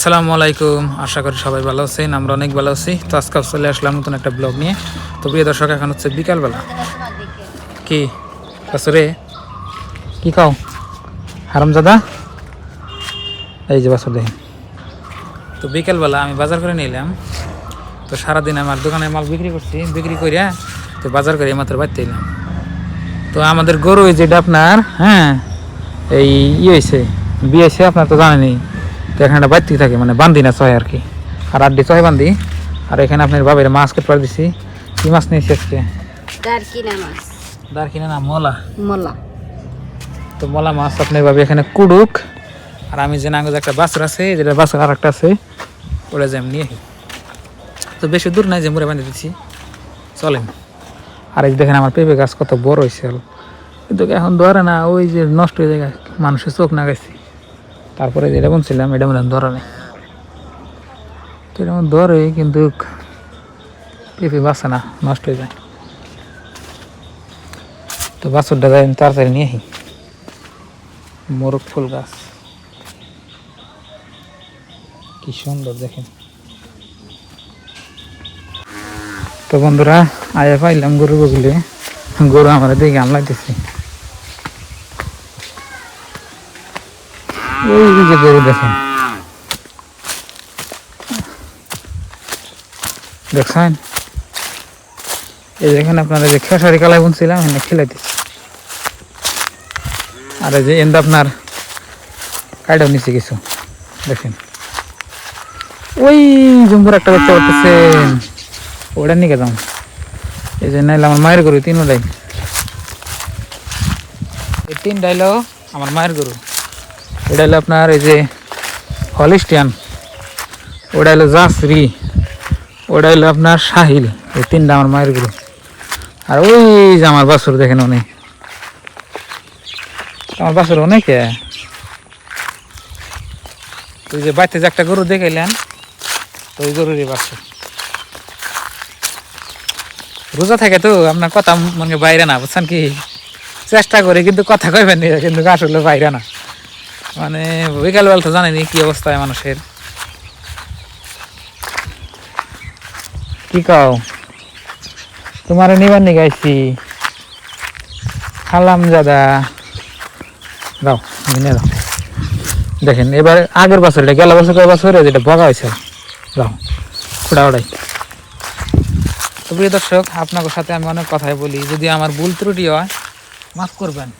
আসসালামু আলাইকুম, আশা করি সবাই ভালো আছেন। আমরা অনেক ভালো আছি। তো আজকে চলে আসলাম নতুন একটা ব্লগ নিয়ে। তো প্রিয় দর্শক, এখন হচ্ছে বিকালবেলা। কি বাসরে কি খাও হারামজাদা? এই যে বাসর দেখেন। তো বিকালবেলা আমি বাজার করে নিলাম। তো সারাদিন আমার দোকানে মাল বিক্রি করছি, বিক্রি করিয়া তো বাজার করে মাত্র বাড়তে এলাম। তো আমাদের গরু যেটা আপনার এই হয়েছে বিয়ে হয়েছে, আপনার তো জানেনি। তো এখানে বাড়তি থাকে, মানে বান্ধি না ছয় আর কি, আর আড্ডি ছয় বান্ধি। আর এখানে আপনার বাবের মাছ কেটে পার দিছি। কি মাছ নিয়েছি আজকে? দারকিনা না মলা মলা। তো মলা মাছ আপনার ভাবে এখানে কুড়ুক। আর আমি যে নাঙ্গজ একটা বাছর আছে, যেটা বাছর আর একটা আছে, ওটা যে আমি নিয়ে। তো বেশি দূর নাই যে মুড়ে বাঁধে দিচ্ছি, চলেন। আর এই দেখেন আমার পেঁপে গাছ কত বড় হয়েছে, কিন্তু এখন ধরে না, ওই যে নষ্ট হয়ে যায়, মানুষের চোখ না গেছি। তারপরে যেটা বলছিলাম এটা মনে ধরা নেই, তো এটা ধরে কিন্তু পেঁপে বাঁচে না, নষ্ট হয়ে যায়। তো বাছরটা যাই তাড়াতাড়ি নিয়ে আসি। মোরগ ফুল গাছ কি সুন্দর দেখেন। তো বন্ধুরা, আয়া পাইলাম গরু বগলে, গরু আমার দিকে আমলাইতেছি। ওই যে গরু দেখেন, দেখছেন? এই যেখানে আপনার যে খেসারি কালাই বুনছিলাম, এখানে খেলাইতেছি। আর এই যে এন্দা আপনার কাইডাও নিচে কিছু দেখেন। ওই জম্বুর একটা বাচ্চা করতেছেন, ওটা নিয়ে গেলাম। এই যে নাইলে আমার মায়ের গরু, তিনটাই, এই তিনটাই হলো আমার মায়ের গরু। এটা হলো আপনার এই যে হলিস্টিয়ান, ওটা হলো জাসরি, ওটা হলো আপনার শাহিল। এই তিনটা আমার মায়ের গরু। আর ওই যে আমার বাছুর দেখেন, অনেক আমার বাছুর অনেকে। ওই যে বাড়িতে যে একটা গরু দেখাইলেন, তো ওই গরুরই বাছুর। রোজা থাকে তো আপনার কথা মনে বাইরে না, বুঝছেন কি? চেষ্টা করি কিন্তু কথা কইবেন না, কিন্তু আসলে বাইরে না। মানে বিকালবেলা তো জানেনি কি অবস্থায় মানুষের। কি কাও তোমার নিবার নি গাইছি খালাম দাদা, দাও নিয়ে দাও। দেখেন এবার আগের বছর, এটা গেল বছর, কয় বছর যেটা বগা হয়েছে, দাও ওটা ওটাই। তো প্রিয় দর্শক, আপনাদের সাথে আমি অনেক কথাই বলি, যদি আমার ভুল ত্রুটি হয় মাফ করবেন।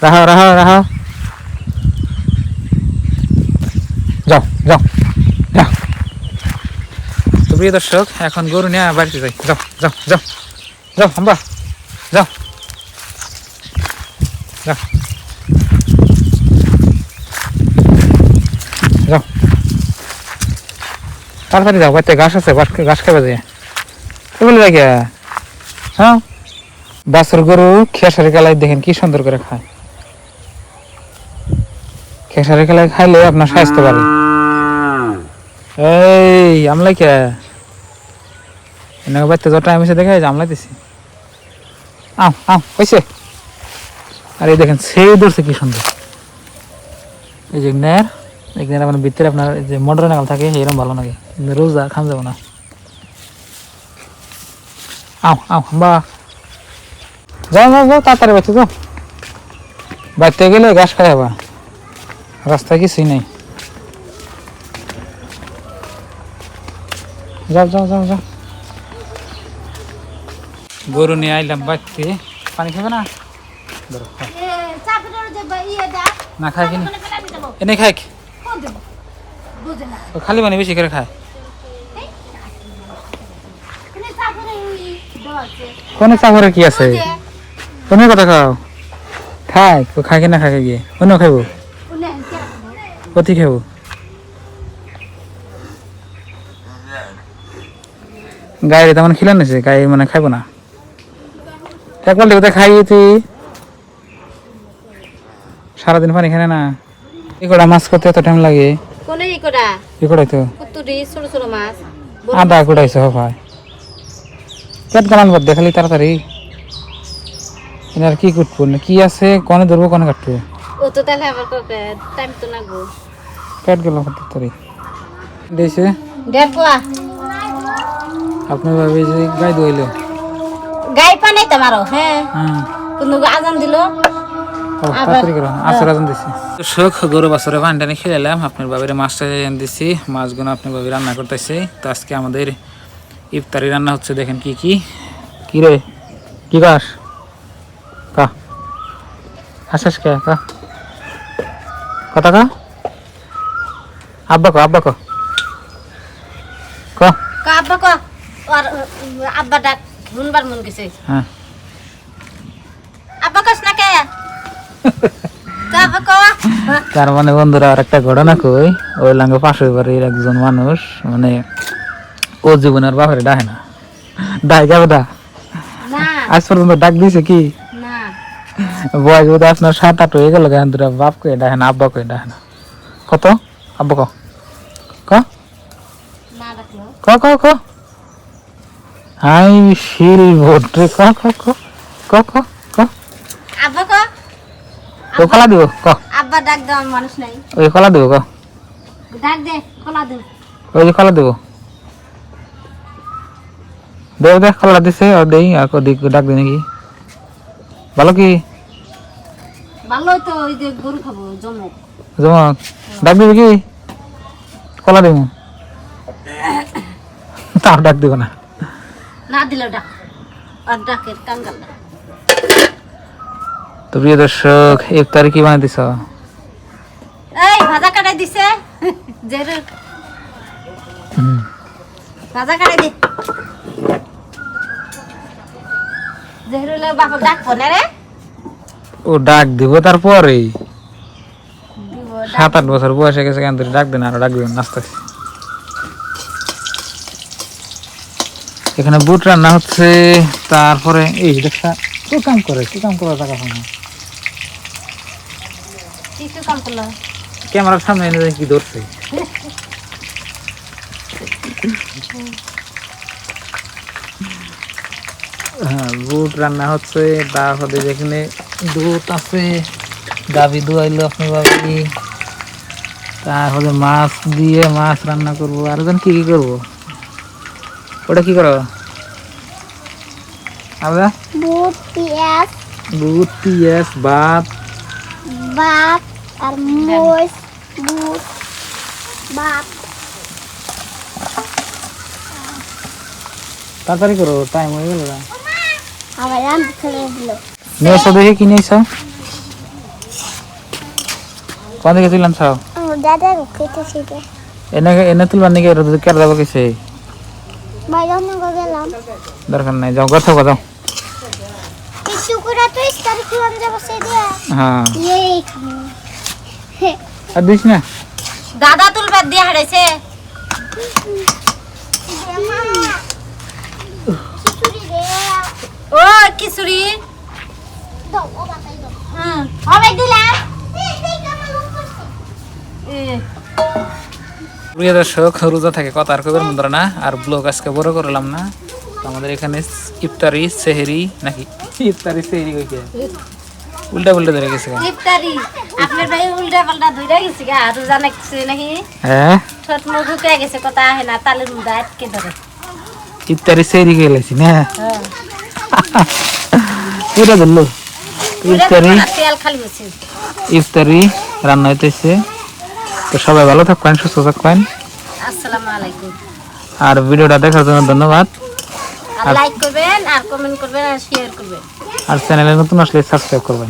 রাহা রাহা রাহা, যাও যাও যাও। তো প্রিয় দর্শক, এখন গরু নিয়ে বাড়িতে যাই। যাও যাও যাও যাও, হাম্বা যাও যাও যাও, তাড়াতাড়ি যাও। বাড়িতে ঘাস আছে, ঘাস খাবে যায়। কি বলে দেখে, হ্যাঁ বাছুর গরু খেসারি কালাই দেখেন কি সুন্দর করে খায়। খেসারি কালাই খাইলে আপনার স্বাস্থ্য বাড়ে। এই আমলাই কে এনাকে বাড়িতে যত টাইম এসে দেখে আমলাইতেছি। আও আও হয়েছে। আর এই দেখেন সেই ধরছে কি সুন্দর। এই যে ন্যার, এখানে আপনার ভিতরে আপনার যে মোটর নাগাল থাকে, এরকম ভালো লাগে, রোজা খান যাবো না। আও আও বা যাও যাও যাও, তাড়াতাড়ি বাচ্চা যাও। বাড়িতে গেলে ঘাস খাই আবার, রাস্তায় কিছুই নেই। যাও যাও যাও যাও। গরু নিয়ে আইলাম বাড়িতে। পানি খাবে না? না খাই কিনি, এনে খাই খালি পানি বেশি করে খায়। কোনে চাপড়ে কি আছে? কোনে কথা খাও? খাই খাই কিনা খাই গিয়ে অন্য খাইব, কতি খাইব? গায়ে তেমন খিলান নিছে, গায়ে মানে খাইব না। একবার দেখতে খাই তুই সারাদিন পানি খানে না। ইকড়া মাছ করতে এত টাইম লাগে? ইকড়াই তো আদা কুড়াইছে হয় পেট গালান বাদ দেখালি তাড়াতাড়ি। এনার কি কুটবো না কি আছে কোনে ধরবো কোনে কাটবো ও তো তাহলে আবার কবে টাইম তো লাগবো কাট গেল কত তারি দেশে 1.5 পোয়া আপনার ভাবে যে গাই দইলো গাই পানি তোমারও হ্যাঁ হ্যাঁ কোন আজান দিল তাড়াতাড়ি করো আসর আজান দিছি শোক গরু বাছরে পানি টানি খেলাম আপনার বাবির মাছটা দিছি মাছগুলো আপনার বাবি রান্না করতেছে তো আজকে আমাদের ইফতারি রান্না হচ্ছে দেখেন কি কি কি রে কি গাছ কা আসাস কে কা কথা কা আব্বা কো ক আব্বা কো আর আব্বা ডাক শুনবার মন গেছে হ্যাঁ আব্বা কস না কে আব্বা কো তার মানে বন্ধুরা আর একটা ঘটনা কই ওই লাঙ্গে পাশের বাড়ির একজন মানুষ মানে ও জীবনের বাপের ডাকে না ডাক যাবে দা না আজ পর্যন্ত ডাক দিয়েছে কি না বয়স বোধ আপনার 7-8 হয়ে গেল কেন দুটা বাপ কয়ে ডাকে না আব্বা কয়ে ডাকে না কত আব্বা ক ক না ডাকলো ক ক ক হাই শিল ভোটে ক ক ক ক ক ক আব্বা কো ও কলা দিব ক আব্বা ডাক দাও মানুষ নাই ওই কলা দিব ক ডাক দে কলা দে ওই যে কলা দিব দেব দেখ কলা দিছে আর দেই আর কো দিক ডাক দি নাকি ভালো কি ভালোই তো ওই যে গরু খাবো জমক জমক ডাক দিবি কি কলা দিব তাও ডাক দিব না না দিল ডাক আর ডাকের কাঙ্গাল ডাক তো প্রিয় দর্শক ইফতারি কি বানাই দিছ এই ভাজা কাটাই দিছে জেরু ভাজা কাটাই দি জেরুলে বাপ ডাক পনে রে ও ডাক দিব তারপরে দিব 7-8 বছর বয়স হয়ে গেছে কেন তুই ডাক দেন আর ডাক দিবেন নাস্তা এখানে বুট রান্না হচ্ছে তারপরে এই দেখা কি কাম করে টাকা পায় না কিছু কাম করলো ক্যামেরার সামনে এনে কি ধরছে হ্যাঁ বুট রান্না হচ্ছে তারপরে যেখানে দুধ আছে গাভী দুয়াইলো আপনার বাবি তারপরে মাছ দিয়ে মাছ রান্না করবো আর যেন কি কি করবো ওটা কি করো আমরা বুট পিঁয়াজ ভাত আর মোষ বুট ভাত তাড়াতাড়ি করো টাইম হয়ে গেল আবার রান্না করে দিল নিয়েছো দেখে কি নিয়েছো কোন দিকে তুললাম সব দাদা খেতেছি এনে এনে তুলবার নাকি কেটে দেবো কিছু বাইরে গেলাম দরকার নাই যাও কথা যাও কিছু করে তো স্টার খুলন যাব সেই দিয়ে হ্যাঁ এই আর দিস না দাদা তুলবার দিয়ে হারাইছে ও কিশোরী হবে দিলা প্রিয় দর্শক রোজা থাকে কথা আর কবের মন্দির না আর ব্লগ আজকে বড় করলাম না তো আমাদের এখানে ইফতারি সেহরি নাকি ইফতারি সেহরি কইছে উল্টা উল্টা ধরে গেছে ইফতারি আপনার ভাই উল্টা পাল্টা ধরে গেছে গা রোজা নাকি নাকি হ্যাঁ ছোট মুখ ঢুকে গেছে কথা আহে না তালের মুদা আটকে ধরে ইফতারি সেহরি গেলেছি না হ্যাঁ পুরো ধরলো ইফতারি তেল খালি হচ্ছে ইফতারি রান্না হইতেছে তো সবাই ভালো থাকবেন সুস্থ থাকবেন আসসালামু আলাইকুম আর ভিডিওটা দেখার জন্য ধন্যবাদ আর লাইক করবেন আর কমেন্ট করবেন আর শেয়ার করবেন আর চ্যানেলে নতুন আসলে সাবস্ক্রাইব করবেন